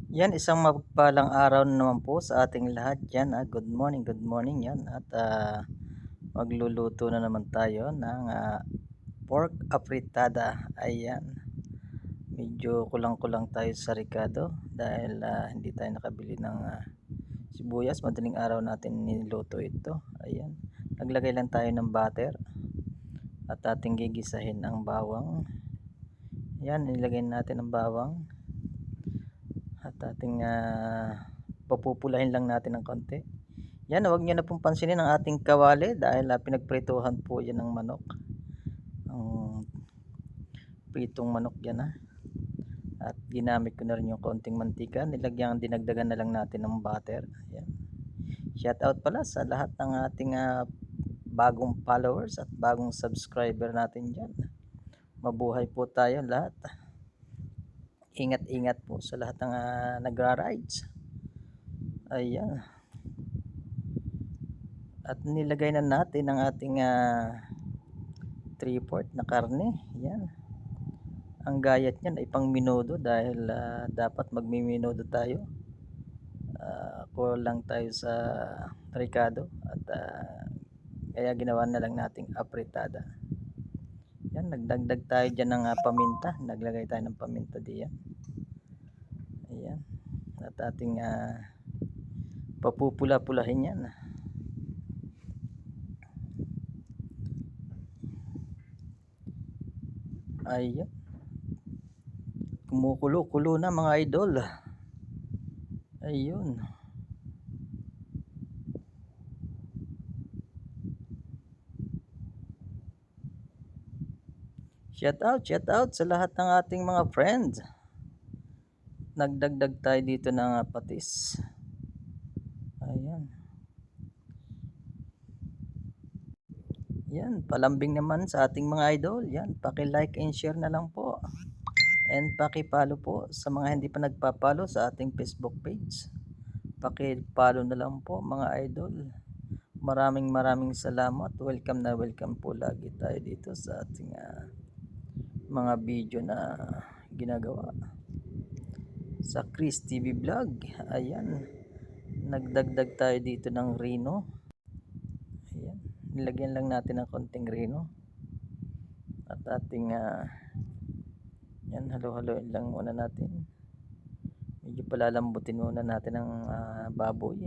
Yan, isang mapagpalang araw na naman po sa ating lahat yan. Good morning yan. At magluluto na naman tayo ng pork apritada. Ayan, medyo kulang-kulang tayo sa ricado dahil hindi tayo nakabili ng sibuyas. Madaling araw natin niluto ito. Ayan, naglagay lang tayo ng butter at ating gigisahin ang bawang. Yan, nilagay natin ang bawang at ating papupulahin lang natin ng konti. Yan, huwag niyo na pong pansinin ang ating kawali dahil pinagprituhan po yan ng manok. Ang pritong manok yan At ginamit ko na rin yung konting mantika. Dinagdagan na lang natin ng butter. Yan. Shout out pala sa lahat ng ating bagong followers at bagong subscriber natin dyan. Mabuhay po tayo lahat. Ingat-ingat po sa lahat ng nagra-rides. Ayan. At nilagay na natin ang ating 3/4 na karne. Yan. Ang gayat niyan ay pang minudo dahil dapat magmiminudo tayo. Kulang tayo sa ricado at kaya ginawa na lang nating apritada. Yan, nagdagdag tayo dyan ng paminta. Naglagay tayo ng paminta diyan. Ayan. At ating papupula-pulahin yan. Ayan. Kumukulo-kulo na mga idol. Ayun. Shout out sa lahat ng ating mga friends. Nagdagdag tayo dito ng patis. Ayan. Yan, palambing naman sa ating mga idol. Yan, paki-like and share na lang po. And paki-follow po sa mga hindi pa nagpa-follow sa ating Facebook page. Paki-follow na lang po mga idol. Maraming salamat. Welcome na welcome po lagi tayo dito sa ating mga video na ginagawa sa Chris TV Vlog. Ayan, nagdagdag tayo dito ng rino. Ayan, nilagyan lang natin ng konting rino at ating yan, halo-haloin lang muna natin. Medyo palalambutin muna natin ang baboy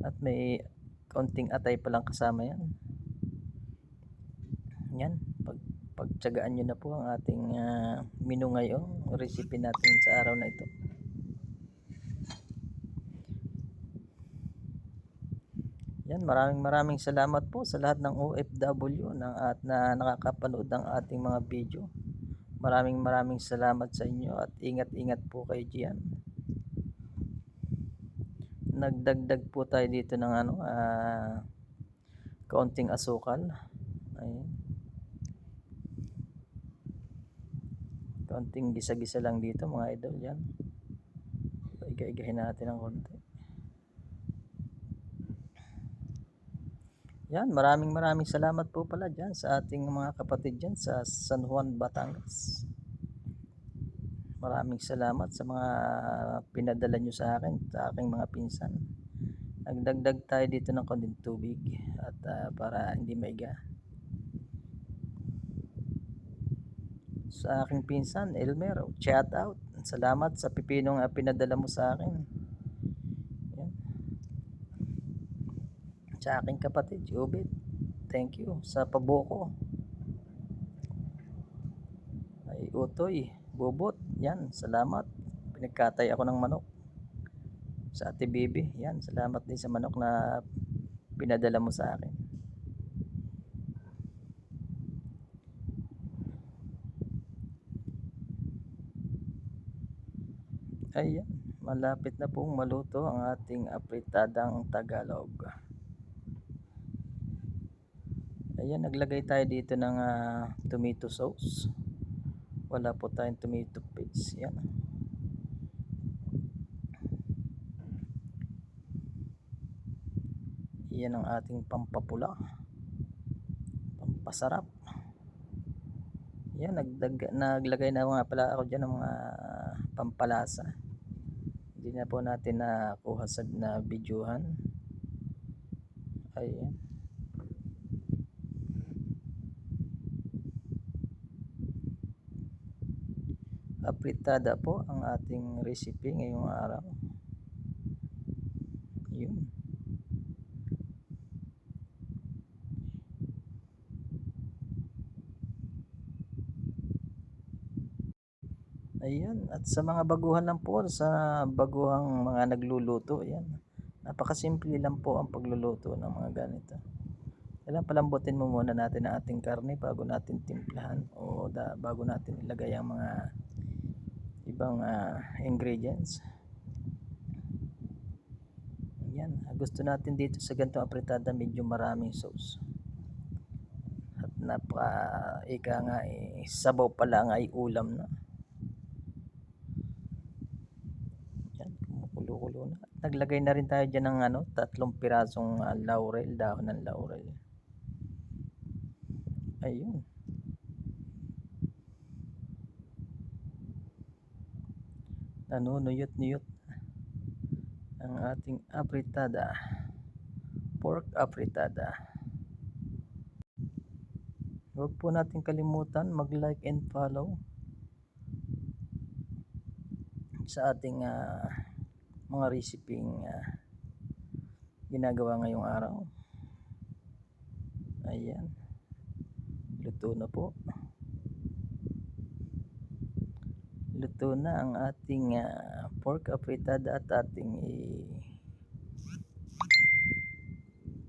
at may konting atay pa lang kasama yan. Yan, pagtsagaan nyo na po ang ating menu ngayon, recipe natin sa araw na ito. Yan, maraming salamat po sa lahat ng OFW at na nakakapanood ng ating mga video. Maraming salamat sa inyo at ingat po kayo diyan. Nagdagdag po tayo dito ng kaunting asukal. Ayun. Kaunting gisa-gisa lang dito mga idol yan. Iga-igahin natin ng konti. Yan, maraming salamat po pala dyan sa ating mga kapatid dyan sa San Juan, Batangas. Maraming salamat sa mga pinadala nyo sa akin, sa aking mga pinsan. Nagdagdag tayo dito ng konting tubig at para hindi maiga. Sa aking pinsan, Elmer, shout out. Salamat sa pipinong pinadala mo sa akin. Yan. Sa aking kapatid, Jobit, thank you sa pabuko. Ay Utoy, Bobot, yan, salamat. Pinagkatay ako ng manok. Sa Ate Bibi, yan, salamat din sa manok na pinadala mo sa akin. Ayan, malapit na pong maluto ang ating apritadang Tagalog. Ayan, naglagay tayo dito ng tomato sauce. Wala po tayong tomato paste. Yan. Yan ang ating pampapula, pampasarap. Yan, naglagay na nga pala ako dyan ng mga pampalasa. Hindi na po natin nakuha na videohan. Ayan. Apritada po ang ating recipe ngayong araw. Yun. Ayan, at sa mga baguhan lang po, sa baguhang mga nagluluto, ayan. Napakasimple lang po ang pagluluto ng mga ganito. Kailangan palambutin mo muna natin ang ating karne bago natin timplahan o bago natin ilagay ang mga ibang ingredients. Ayan, gusto natin dito sa ganitong apritada medyo maraming sauce. At ika nga sabaw pa lang ay ulam na. Yan, kumukulo-kulo na. Naglagay na rin tayo dyan ng 3 pirasong laurel, dahon ng laurel. Ayun. Nanunuyot-nuyot ang ating apritada. Pork apritada. Huwag po natin kalimutan mag-like and follow sa ating mga recipe ginagawa ngayong araw. Ayan, luto na po. Luto na ang ating pork apritada at ating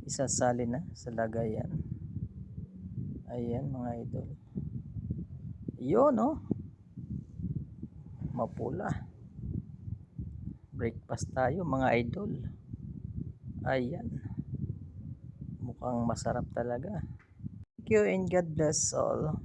isasalin na sa lagayan. Ayan mga idol. Yun mapula. Breakfast tayo mga idol. Ayan, mukhang masarap talaga. Thank you and God bless all.